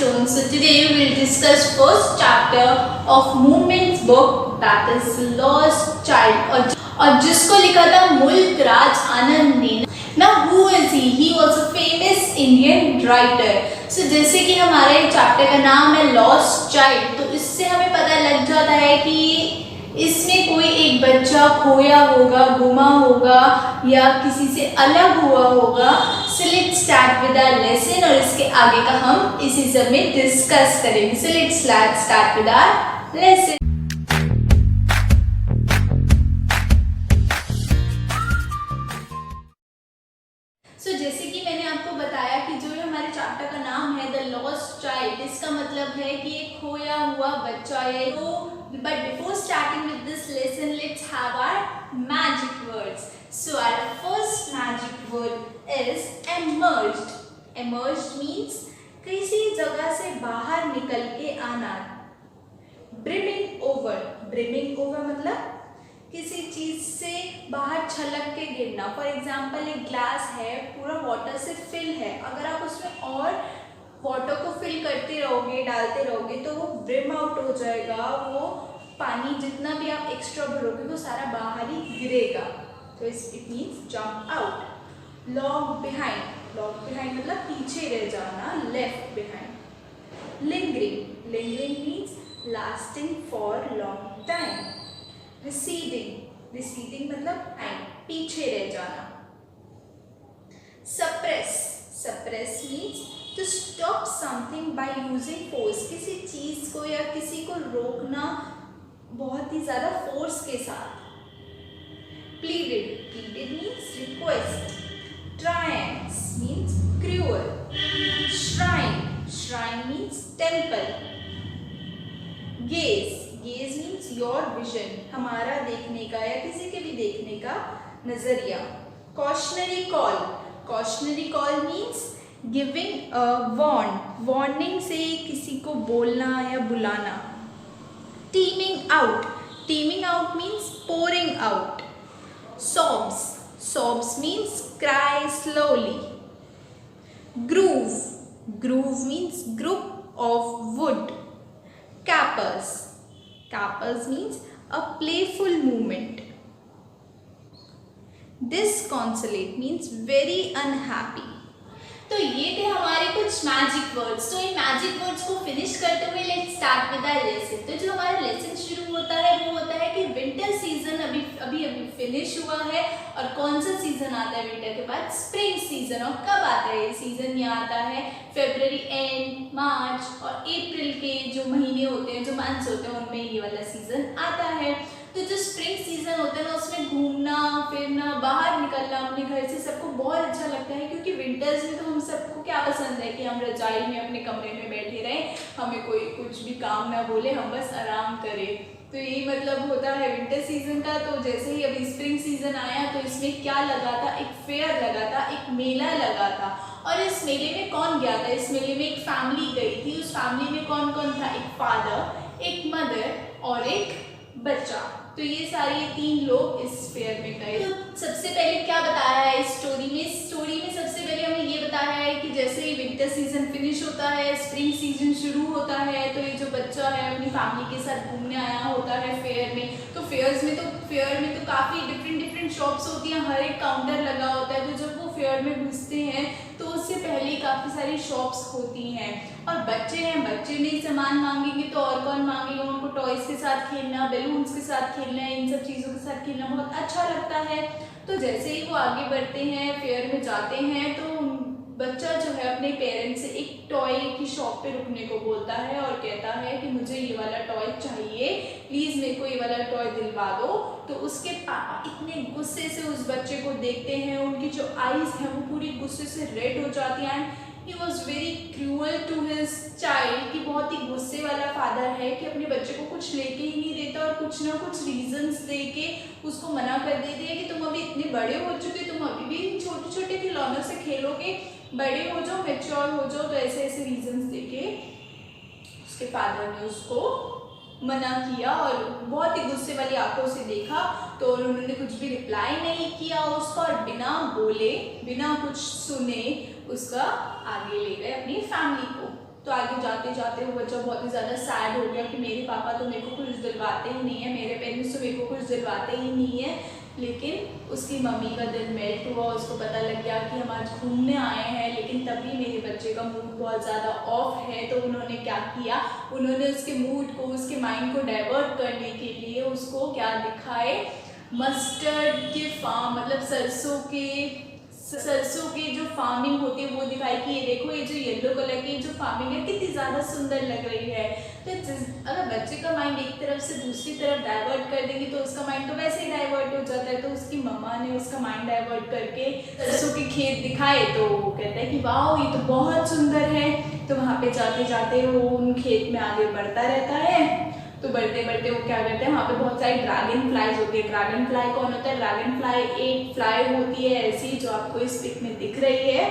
Milestone. So today we will discuss first chapter of Movements book, that is Lost Child, और जिसको लिखा था मुल्क राज आनंद ने. Now who is he? He was a famous Indian writer. So जैसे कि हमारे चैप्टर का नाम है Lost Child, तो इससे हमें पता लग जाता है कि इसमें कोई एक बच्चा खोया होगा, गुमा होगा या किसी से अलग हुआ होगा. So let's start with our lesson और इसके आगे का हम इसी सब में डिस्कस करेंगे. So let's start with our lesson. So जैसे कि मैंने आपको बताया कि जो हमारे चैप्टर का नाम है द लॉस्ट चाइल्ड, इसका मतलब है कि एक खोया हुआ बच्चा है. तो but before starting with this lesson, let's have our magic words. So our first magic word is emerged. Emerged means किसी जगह से बाहर निकल के आना. Brimming over. Brimming over मतलब किसी चीज से बाहर छलक के गिरना. फॉर एग्जाम्पल एक ग्लास है, पूरा वाटर से फिल है, अगर आप उसमें और वाटर को फिल करते रहोगे, डालते रहोगे, तो वो ब्रिम आउट हो जाएगा. वो पानी जितना भी आप एक्स्ट्रा भरोगे वो सारा बाहर ही गिरेगा. तो it means jump out. Lag behind. Lag behind मतलब पीछे रह जाना, left behind. Lingering. Lingering means lasting for long time. Receding. Receding मतलब पीछे रह जाना. Suppress. Suppress means to stop something by using force. किसी चीज को या किसी को रोकना बहुत ही ज्यादा फोर्स के साथ. Pleaded. Pleaded means request. Triumph means cruel. Shrine. Shrine means temple. Gauge. Gauge means your vision, हमारा देखने का या किसी के भी देखने का नजरिया. Cautionary call. Cautionary call means giving warn. Warning से किसी को बोलना या बुलाना. Teeming out. Teeming out means pouring out. Sobs. Sobs means cry slowly. Groove. Groove means group of wood. Capers. Capers means a playful movement. Disconsolate means very unhappy. तो ये थे हमारे कुछ मैजिक वर्ड्स. तो इन मैजिक वर्ड्स को finish करते हुए let's start with our lesson. तो जो हमारा लेसन शुरू होता है वो होता है कि विंटर सीजन अभी फिनिश हुआ है. और कौन सा सीजन आता है विंटर के बाद? Spring season. और कब आता है ये सीजन? ये आता है फरवरी एंड, मार्च और अप्रैल के जो महीने होते हैं, जो मंथ्स होते हैं, उनमें ये वाला सीजन आता है. तो जो स्प्रिंग सीजन होता है ना, उसमें घूमना फिरना, बाहर निकलना अपने घर से सबको बहुत अच्छा लगता है. क्योंकि विंटर्स में तो हम सबको क्या पसंद है कि हम रजाई में अपने कमरे में बैठे रहें, हमें कोई कुछ भी काम ना बोले, हम बस आराम करें. तो यही मतलब होता है विंटर सीजन का. तो जैसे ही अभी स्प्रिंग सीजन आया तो इसमें क्या लगा था? एक फेयर लगा था, एक मेला लगा था. और इस मेले में कौन गया था? इस मेले में एक फैमिली गई थी. उस फैमिली में कौन कौन था? एक फादर, एक मदर और एक बच्चा. तो ये सारे 3 लोग इस फेयर में गए. तो सबसे पहले क्या बताया है इस स्टोरी में? स्टोरी में सबसे पहले हमें ये बताया है कि जैसे ही विंटर सीजन फिनिश होता है, स्प्रिंग सीजन शुरू होता है, तो ये जो बच्चा है अपनी फैमिली के साथ घूमने आया होता है फेयर में. तो फेयर में तो काफ़ी डिफरेंट शॉप्स होती हैं, हर एक काउंटर लगा होता है. तो जब वो फेयर में घुसते हैं तो उससे पहले काफ़ी सारी शॉप्स होती हैं. और बच्चे हैं, बच्चे नहीं सामान मांगेंगे तो और कौन मांगेगा? उनको टॉयज के साथ खेलना, बैलून्स के साथ खेलना, इन सब चीज़ों के साथ खेलना बहुत अच्छा लगता है. तो जैसे ही वो आगे बढ़ते हैं, फेयर में जाते हैं, तो बच्चा जो है अपने पेरेंट्स से एक टॉय की शॉप पे रुकने को बोलता है और कहता है कि मुझे ये वाला टॉय चाहिए, प्लीज़ मेरे को ये वाला टॉय दिलवा दो. तो उसके पापा इतने गुस्से से उस बच्चे को देखते हैं, उनकी जो आईज हैं वो पूरी गुस्से से रेड हो जाती हैं. He was very cruel to his child, कि बहुत ही गुस्से वाला फादर है कि अपने बच्चे को कुछ लेके ही नहीं देता और कुछ ना कुछ रीजंस देके उसको मना कर देते हैं कि तुम अभी इतने बड़े हो चुके, तुम अभी भी छोटे छोटे खिलौनों से खेलोगे, बड़े हो जाओ, मैच्योर हो जाओ. तो ऐसे ऐसे रीजंस देके उसके फादर ने उसको मना किया और बहुत ही गुस्से वाली आंखों से देखा. तो उन्होंने कुछ भी रिप्लाई नहीं किया उसका और बिना बोले, बिना कुछ सुने उसका आगे ले गए अपनी फैमिली को. तो आगे जाते जाते वो बच्चा बहुत ही ज़्यादा सैड हो गया कि मेरे पापा तो मेरे को कुछ दिलवाते ही नहीं है, मेरे पेरेंट्स तो मेरे को कुछ दिलवाते ही नहीं है। लेकिन उसकी मम्मी का दिल मेल्ट हुआ, उसको पता लग गया कि हम आज घूमने आए हैं, लेकिन तभी मेरे बच्चे का मूड बहुत ज़्यादा ऑफ है। तो उन्होंने क्या किया, उन्होंने उसके मूड को, उसके माइंड को डाइवर्ट करने के लिए उसको क्या दिखाए, मस्टर्ड के फार्म, मतलब सरसों की जो फार्मिंग होती है वो दिखाई कि ये देखो, ये जो येलो कलर की जो फार्मिंग है कितनी ज़्यादा सुंदर लग रही है। तो अगर बच्चे का माइंड एक तरफ से दूसरी तरफ डाइवर्ट कर देंगे तो उसका माइंड तो वैसे ही डाइवर्ट हो जाता है। तो उसकी मम्मा ने उसका माइंड डाइवर्ट करके सरसों के खेत दिखाए, तो वो कहता है कि वाह ये तो बहुत सुंदर है। तो वहाँ पे जाते जाते वो उन खेत में आगे बढ़ता रहता है। तो बढ़ते बढ़ते वो क्या करते हैं, वहाँ पे बहुत सारी ड्रैगन फ्लाइज होती है। ड्रैगन फ्लाई कौन होता है, ड्रैगन फ्लाई एक फ्लाई होती है ऐसी जो आपको इस पिक में दिख रही है।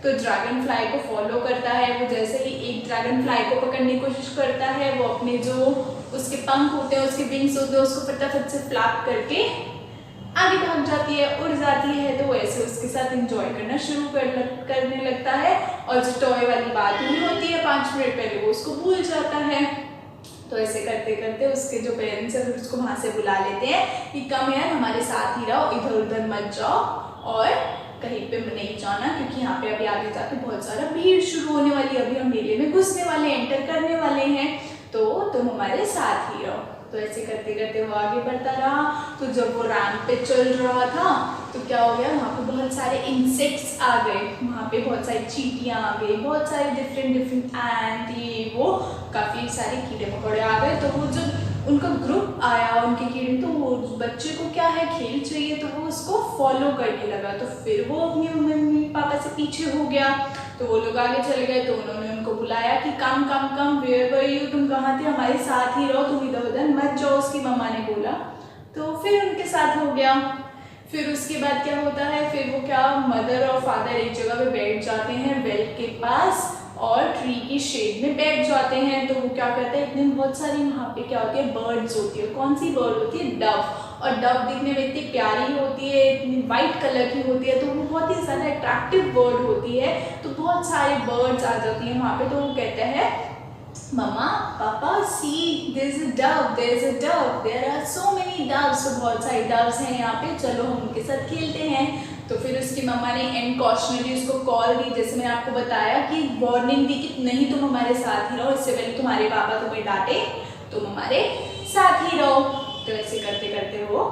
तो ड्रैगन फ्लाई को फॉलो करता है। वो जैसे ही एक ड्रैगन फ्लाई को पकड़ने की कोशिश करता है, वो अपने जो उसके पंख होते हैं, उसके विंग्स होते हैं, उसको फटाफट से फ्लैप करके आगे भाग जाती है, उड़ जाती है। तो वैसे उसके साथ एंजॉय करना शुरू करने लगता है। और जो टॉय वाली बात हुई होती है 5 मिनट पहले, वो उसको भूल जाता है। तो ऐसे करते करते उसके जो पेरेंट्स हैं फिर उसको वहाँ से बुला लेते हैं कि कम यार हमारे साथ ही रहो, इधर उधर मत जाओ और कहीं पे नहीं जाना, क्योंकि यहाँ पे अभी आगे जाके बहुत सारा भीड़ शुरू होने वाली है, अभी हम मेले में घुसने वाले, एंटर करने वाले हैं, तो तुम हमारे साथ ही रहो। तो ऐसे करते करते वो आगे बढ़ता रहा। तो जब वो रैंप पे चल रहा था तो क्या हो गया, वहाँ पे बहुत सारे इंसेक्ट्स आ गए, वहाँ पे बहुत सारी चींटियाँ आ गई, बहुत सारे डिफरेंट एंड ये वो काफ़ी सारे कीड़े मकोड़े आ गए। तो वो जब उनका ग्रुप आया उनके कीड़े, तो वो बच्चे को क्या है, खेल चाहिए, तो वो उसको फॉलो करने लगा। तो फिर वो अपने मम्मी पापा से पीछे हो गया। तो वो लोग आगे चले गए। तो उन्होंने उनको बुलाया कि कम कम कम, वेयर वर यू, तुम कहाँ थे, हमारे साथ ही रहो, तुम इधर उधर मत जाओ, उसकी मम्मा ने बोला। तो फिर उनके साथ हो गया। फिर उसके बाद क्या होता है, फिर वो क्या, मदर और फादर एक जगह पे बैठ जाते हैं वेल के पास और ट्री की शेड में बैठ जाते हैं। तो वो क्या करते हैं, इतने बहुत सारी वहाँ पे क्या होती है, बर्ड्स होती है। कौन सी बर्ड होती है, डव। और डव दिखने में इतनी प्यारी होती है, इतनी वाइट कलर की होती है, तो वो बहुत ही ज़्यादा अट्रैक्टिव बर्ड होती है। तो बहुत सारे बर्ड्स आ जाती हैं वहाँ पे। तो वो कहते हैं, mamma papa see there is a dove, there is a dove, there are so many doves. तो बहुत सारी डव्स हैं यहाँ पे, चलो हम उनके साथ खेलते हैं। तो फिर उसकी मम्मा ने एंड कॉशनरी उसको कॉल दी, जैसे मैंने आपको बताया कि वार्निंग दी कि नहीं तुम हमारे साथ ही रहो, इससे पहले तुम्हारे पापा तुम्हें डांटे, तुम हमारे साथ ही रहो। तो ऐसे करते करते वो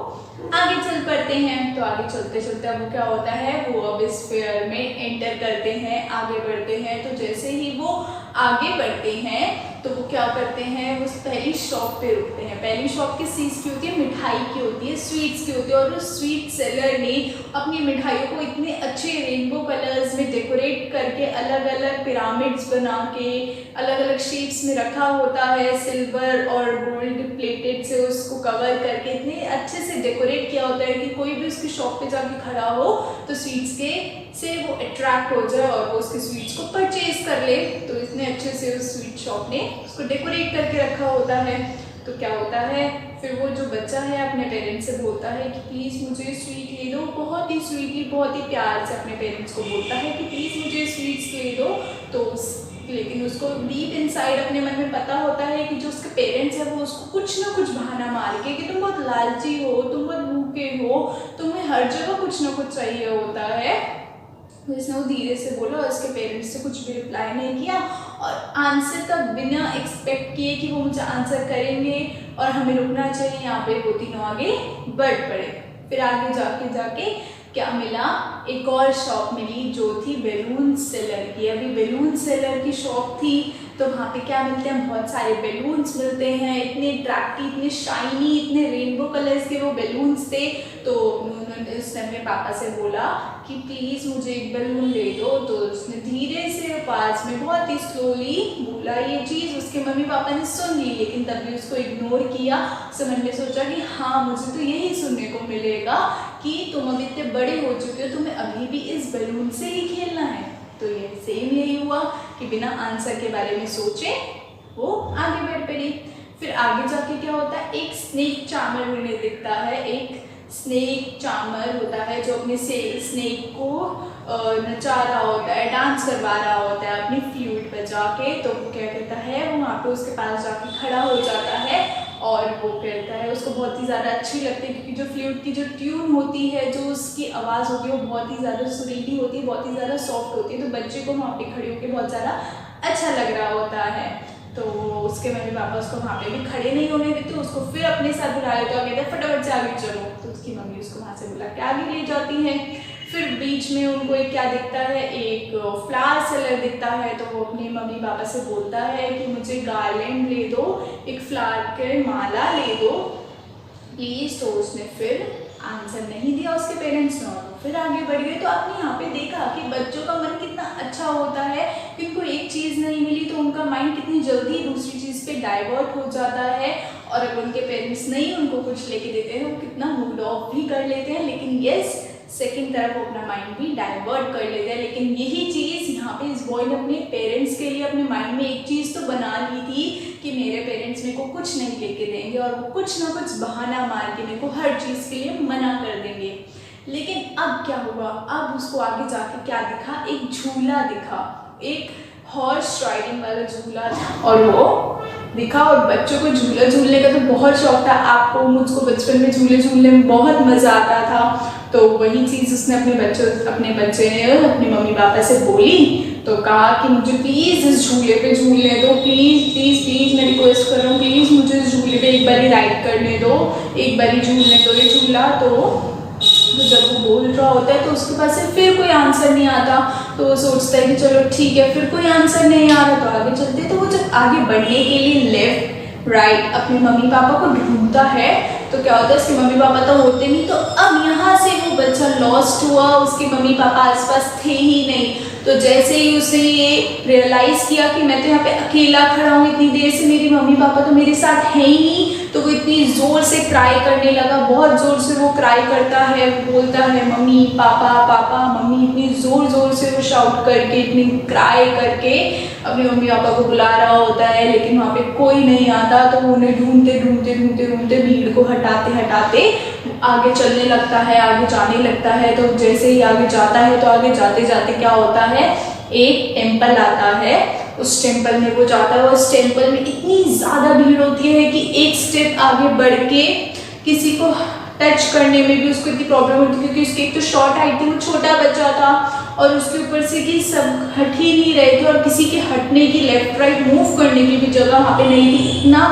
आगे चल पड़ते हैं। तो आगे चलते चलते अब क्या होता है, वो अब इस फेयर में एंटर करते हैं, आगे बढ़ते हैं। तो जैसे ही वो आगे बढ़ते हैं तो वो क्या करते हैं, उस पहली शॉप पे रुकते हैं। पहली शॉप किस चीज़ की होती है, मिठाई की होती है, स्वीट्स की होती है। और उस स्वीट सेलर ने अपनी मिठाइयों को इतने अच्छे रेनबो कलर्स में डेकोरेट करके, अलग अलग पिरामिड्स बना के, अलग अलग शेप्स में रखा होता है, सिल्वर और गोल्ड प्लेटेड से उसको कवर करके इतने अच्छे से डेकोरेट किया होता है कि कोई भी उसकी शॉप पे जाके खड़ा हो तो स्वीट्स के से वो अट्रैक्ट हो जाए और वो उसके स्वीट्स को परचेज कर ले। तो इतने अच्छे से उस स्वीट शॉप ने उसको डेकोरेट करके रखा होता है। तो क्या होता है, फिर वो जो बच्चा है अपने पेरेंट्स से बोलता है कि प्लीज़ मुझे स्वीट ले दो, बहुत ही स्वीटली, बहुत ही प्यार से अपने पेरेंट्स को बोलता है कि प्लीज़ मुझे स्वीट्स ले दो। तो लेकिन उसको डीप इनसाइड अपने मन में पता होता है कि जो उसके पेरेंट्स हैं वो उसको कुछ ना कुछ बहाना मार के कि तुम बहुत लालची हो, तुम बहुत भूखे हो, तुम्हें हर जगह कुछ ना कुछ चाहिए होता है। तो इसने वो धीरे से बोला और उसके पेरेंट्स से कुछ भी रिप्लाई नहीं किया और आंसर तक बिना एक्सपेक्ट किए कि वो मुझे आंसर करेंगे और हमें रुकना चाहिए, यहाँ पे वो तीनों आगे बढ़ पड़े। फिर आगे जाके जाके क्या मिला, एक और शॉप मिली जो थी बैलून सेलर की। अभी बैलून सेलर की शॉप थी तो वहाँ पे क्या मिलते हैं, बहुत सारे बैलून्स मिलते हैं, इतने अट्रैक्टिव, इतने शाइनी, इतने रेनबो कलर्स के वो बैलून्स थे। तो उन्होंने उसने अपने पापा से बोला कि प्लीज़ मुझे एक बैलून ले दो। तो उसने धीरे से पास में बहुत ही स्लोली बोला ये चीज़। उसके मम्मी पापा ने सुन ली लेकिन तब भी उसको इग्नोर किया। उसने मन में सोचा कि हाँ मुझे तो यही सुनने को मिलेगा कि तुम अभी इतने बड़े हो चुके हो, तुम्हें अभी भी इस बैलून से ही खेलना है। तो ये सेम यही हुआ कि बिना आंसर के बारे में सोचे वो आगे बढ़ पड़ी। फिर आगे जाके क्या होता है, एक स्नेक चार्मर उन्हें दिखता है। एक स्नेक चार्मर होता है जो अपने से स्नेक को नचा रहा होता है, डांस करवा रहा होता है अपनी फ्लूट बजा के, तो वो क्या कहता है, वो वहाँ पे उसके पास जाके खड़ा हो जाता है और वो कहता है, उसको बहुत ही ज़्यादा अच्छी लगती है क्योंकि जो फ्लूट की जो ट्यून होती है, जो उसकी आवाज़ होती है वो बहुत ही ज़्यादा सुरीली होती है, बहुत ही ज़्यादा सॉफ्ट होती है। तो बच्चे को वहाँ पे खड़े होकर बहुत ज़्यादा अच्छा लग रहा होता है। तो उसके मम्मी पापा उसको वहाँ पे भी खड़े नहीं होने देते, उसको फिर अपने साथ बुला लेते और कहते हैं फटाफट से आगे चलो। तो उसकी मम्मी उसको वहाँ से बुला के आगे ले जाती है। फिर बीच में उनको एक क्या दिखता है, एक फ्लावर सेलर दिखता है। तो वो अपने मम्मी पापा से बोलता है कि मुझे गार्लैंड ले दो, एक फ्लावर के माला ले दो प्लीज़। तो उसने फिर आंसर नहीं दिया उसके पेरेंट्स ने और फिर आगे बढ़ गए। तो आपने यहाँ पे देखा कि बच्चों का मन कितना अच्छा होता है कि उनको एक चीज़ नहीं मिली तो उनका माइंड कितनी जल्दी दूसरी चीज़ पे डाइवर्ट हो जाता है, और अगर उनके पेरेंट्स नहीं उनको कुछ लेके देते हैं वो कितना मूड ऑफ भी कर लेते हैं, लेकिन यस सेकेंड तरफ वो अपना माइंड भी डाइवर्ट कर लेते हैं। लेकिन यही चीज़ यहाँ पे इस बॉय ने अपने पेरेंट्स के लिए अपने माइंड में एक चीज़ तो बना ली थी कि मेरे पेरेंट्स मेरे को कुछ नहीं लेके देंगे और वो कुछ ना कुछ बहाना मार के मेरे को हर चीज़ के लिए मना कर देंगे। लेकिन अब क्या हुआ, अब उसको आगे जाके क्या दिखा, एक झूला दिखा, एक हॉर्स राइडिंग वाला झूला और वो दिखा। और बच्चों को झूला झूलने का तो बहुत शौक था, आपको मुझको बचपन में झूले झूलने में बहुत मज़ा आता था। तो वही चीज़ उसने अपने बच्चे ने अपने मम्मी पापा से बोली। तो कहा कि मुझे प्लीज़ इस झूले पे झूलने दो, प्लीज़ प्लीज़ प्लीज़ मैं रिक्वेस्ट कर रहा हूँ, प्लीज़ मुझे इस झूले पे एक बारी राइड करने दो, एक बारी झूलने दो ये झूला। तो जब वो बोल रहा होता है तो उसके पास से फिर कोई आंसर नहीं आता। तो वो सोचता है कि चलो ठीक है, फिर कोई आंसर नहीं आ रहा तो आगे चलते। तो वो जब आगे बढ़ने के लिए लेफ्ट राइट अपने मम्मी पापा को ढूंढता है तो क्या होता है, उसके मम्मी पापा तो होते नहीं। तो अब यहाँ से वो बच्चा लॉस्ट हुआ, उसके मम्मी पापा आसपास थे ही नहीं। तो जैसे ही उसे ये रियलाइज़ किया कि मैं तो यहाँ पे अकेला खड़ा हूँ इतनी देर से, मेरी मम्मी पापा तो मेरे साथ है ही नहीं, तो वो इतनी ज़ोर से क्राई करने लगा, बहुत ज़ोर से वो क्राई करता है, बोलता है मम्मी पापा पापा मम्मी, इतनी ज़ोर से वो शाउट करके इतनी क्राई करके अपने मम्मी पापा को बुला रहा होता है। लेकिन वहाँ पे कोई नहीं आता। तो उन्हें ढूंढते भीड़ को हटाते आगे चलने लगता है, आगे जाने लगता है। तो जैसे ही आगे जाता है तो आगे जाते जाते क्या होता है, एक टेम्पल आता है, उस टेम्पल में वो जाता है। उस टेम्पल में इतनी ज़्यादा भीड़ होती है कि एक स्टेप आगे बढ़ के किसी को टच करने में भी उसको इतनी प्रॉब्लम होती है, क्योंकि उसकी एक तो शॉर्ट हाइट थी, वो छोटा बच्चा था, और उसके ऊपर से कि सब हट ही नहीं रहे थे और किसी के हटने की लेफ्ट राइट मूव करने की भी जगह वहाँ पे नहीं थी। इतना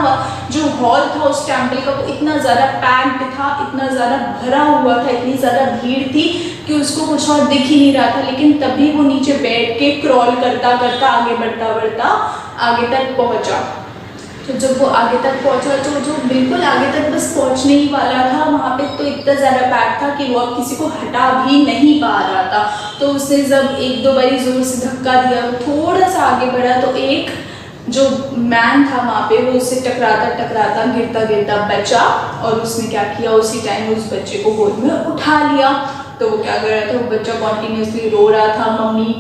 जो हॉल था उस टेम्पल का वो इतना ज़्यादा पैक्ड था, इतना ज़्यादा भरा हुआ था, इतनी ज़्यादा भीड़ थी कि उसको कुछ और दिख ही नहीं रहा था। लेकिन तभी वो नीचे बैठ के क्रॉल करता आगे बढ़ता आगे तक पहुँचा। तो जब वो आगे तक पहुंचा तो जो बिल्कुल आगे तक बस पहुंचने ही वाला था, वहाँ पे तो इतना ज़्यादा पैक था कि वो अब किसी को हटा भी नहीं पा रहा था। तो उसने जब एक दो बारी ज़ोर से धक्का दिया, थोड़ा सा आगे बढ़ा तो एक जो मैन था वहाँ पे वो उससे टकराता गिरता बचा, और उसने क्या किया, उसी टाइम उस बच्चे को गोद में उठा लिया। तो वो क्या कर रहा था, वो बच्चा कॉन्टीन्यूसली रो रहा था, मम्मी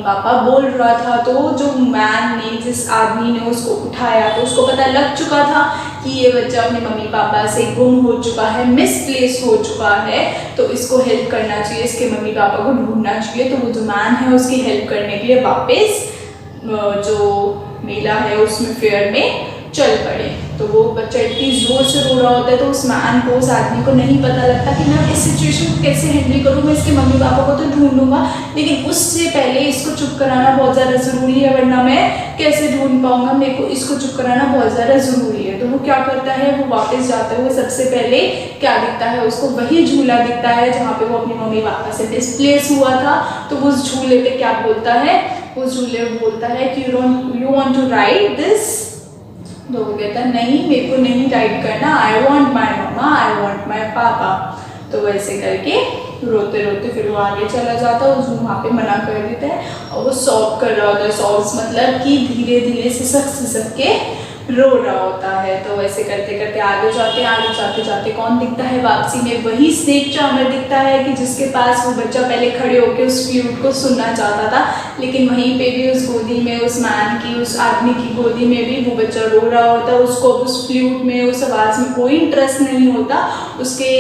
पापा बोल रहा था। तो जो मैन ने, जिस आदमी ने उसको उठाया, तो उसको पता लग चुका था कि ये बच्चा अपने मम्मी पापा से गुम हो चुका है, मिसप्लेस हो चुका है, तो इसको हेल्प करना चाहिए, इसके मम्मी पापा को ढूंढना चाहिए। तो वो जो मैन है उसकी हेल्प करने के लिए वापस जो मेला है उसमें फेयर में चल पड़े। तो वो बच्चा इतनी ज़ोर से रो रहा होता है, तो उस मैन को, उस आदमी को नहीं पता लगता कि मैं इस सिचुएशन को कैसे हैंडल करूँ। मैं इसके मम्मी पापा को तो ढूंढूंगा, लेकिन उससे पहले इसको चुप कराना बहुत ज़्यादा ज़रूरी है, वरना मैं कैसे ढूंढ पाऊँगा। मेरे को इसको चुप कराना बहुत ज़्यादा ज़रूरी है। तो वो क्या करता है, वो वापस जाते हुए सबसे पहले क्या दिखता है उसको, वही झूला दिखता है जहाँ पे वो अपने मम्मी पापा से डिस्प्लेस हुआ था। तो वो उस झूले पे क्या बोलता है, उस झूले में बोलता है कि you want to ride this. तो वो कहता है नहीं, मेरे को नहीं राइड करना, I want my mamma, I want my पापा। तो वैसे करके रोते फिर वो आगे चला जाता है, उसको वहाँ पे मना कर देता है, और वो सॉब कर रहा होता है। सॉब्स मतलब कि धीरे सिसक के रो रहा होता है। तो वैसे करते आगे जाते कौन दिखता है वापसी में, वही स्नेक चार्मर दिखता है कि जिसके पास वो बच्चा पहले खड़े होकर उस फ्लूट को सुनना चाहता था। लेकिन वहीं पे भी उस गोदी गोदी में, उस मैन की, उस आदमी की गोदी में भी वो बच्चा रो रहा होता है। उसको उस फ्लूट में, उस आवाज़ में कोई इंटरेस्ट नहीं होता। उसके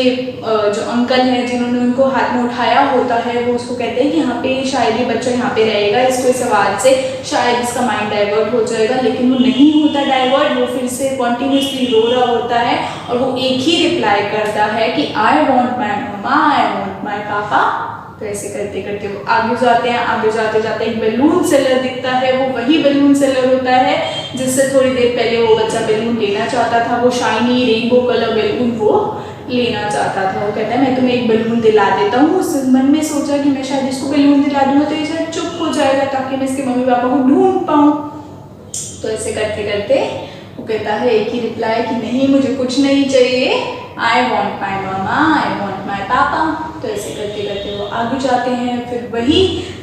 जो अंकल हैं जिन्होंने उनको हाथ में उठाया होता है, वो उसको कहते हैं कि यहाँ पे शायद ये बच्चा यहाँ पे रहेगा, इसको इस आवाज़ से शायद इसका माइंड डाइवर्ट हो जाएगा, लेकिन वो नहीं होता डाइवर्ट। वो फिर से कॉन्टीन्यूसली रो रहा होता है और वो एक ही रिप्लाई करता है कि I want my mamma, I want my पापा। तो ऐसे करते करते वो आगे जाते हैं। आगे जाते जाते एक बैलून सेलर दिखता है। वो वही बैलून सेलर होता है जिससे थोड़ी देर पहले वो बच्चा बैलून लेना चाहता था। वो शाइनी रेनबो कलर बैलून वो लेना चाहता था। वो कहता है मैं तुम्हें एक बैलून दिला देता हूँ। उस मन में सोचा कि मैं शायद इसको बैलून दिला दूंगा तो ये शायद चुप हो जाएगा ताकि मैं इसके मम्मी पापा को ढूंढ पाऊँ। तो ऐसे करते करते वो कहता है एक ही रिप्लाई कि नहीं, मुझे कुछ नहीं चाहिए, I want my mama, I want my पापा। तो ऐसे करते करते वो आगे जाते हैं। फिर वही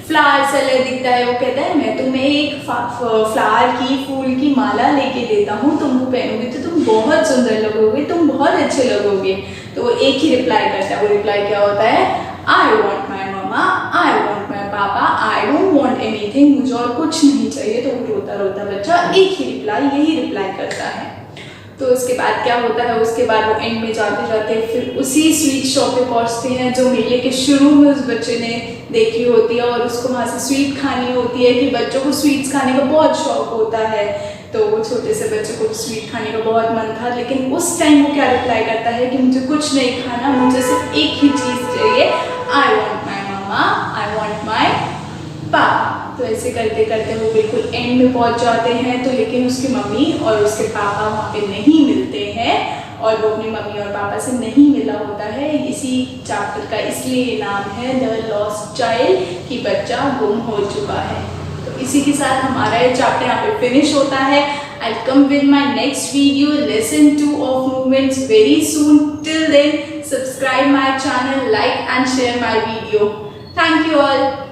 फ्लावर सेलर दिखता है। वो कहता है मैं तुम्हें एक फ्लावर की, फूल की माला लेके देता हूँ, तुम वो पहनोगे तो तुम बहुत सुंदर लगोगे, तुम बहुत अच्छे लगोगे। तो वो एक ही रिप्लाई करता है। वो रिप्लाई क्या होता है, I want my mama, I want my पापा, आई डोंट वॉन्ट एनीथिंग, मुझे और कुछ नहीं चाहिए। तो वो रोता रोता बच्चा एक ही रिप्लाई, यही रिप्लाई करता है। तो उसके बाद क्या होता है, उसके बाद वो एंड में जाते जाते फिर उसी स्वीट शॉप पे पहुंचते हैं जो मेले के शुरू में उस बच्चे ने देखी होती है। और उसको वहाँ से स्वीट खानी होती है कि बच्चों को स्वीट्स खाने का बहुत शौक होता है। तो वो छोटे से बच्चे को स्वीट खाने का बहुत मन था, लेकिन उस टाइम वो क्या रिप्लाई करता है कि मुझे कुछ नहीं खाना, मुझे सिर्फ एक ही चीज़ चाहिए, I want my mama, I want my पापा। तो ऐसे करते करते वो बिल्कुल एंड में पहुंच जाते हैं। तो लेकिन उसकी मम्मी और उसके पापा वहाँ पे नहीं मिलते हैं और वो अपनी मम्मी और पापा से नहीं मिला होता है। इसी चैप्टर का इसलिए ये नाम है द लॉस्ट चाइल्ड, कि बच्चा गुम हो चुका है। तो इसी के साथ हमारा ये चैप्टर यहाँ पे फिनिश होता है। I'll come with my next video, lesson 2 of movements, very soon. Till then, subscribe my channel, like and share my video. Thank you all.